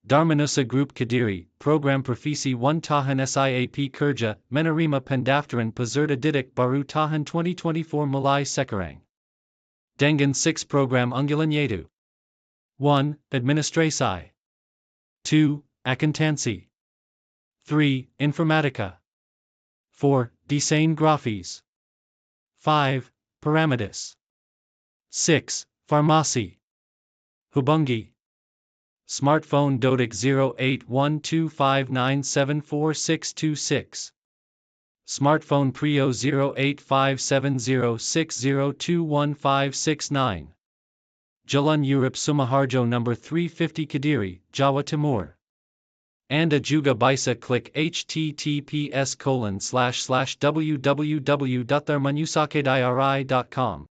Dharmanusa Group Kediri, Program PROFESI 1 TAHUN SIAP KERJA, MENERIMA Pendaftaran PESERTA DIDIK Baru TAHUN 2024 Mulai Sekarang. DENGAN 6 Program UNGGULAN YAITU. 1. ADMINISTRASI. 2. AKUNTANSI. 3. INFORMATIKA. 4. DESAIN GRAFIS. 5. PARAMEDIS. 6. FARMASI. HUBUNGI. Smartphone DODIK 081259744626. Smartphone PRIYO 085706021569. Jalan Urip Sumoharjo number 350 Kediri, Jawa Timur. Anda juga bisa klik https://www.dharmanusakdiri.com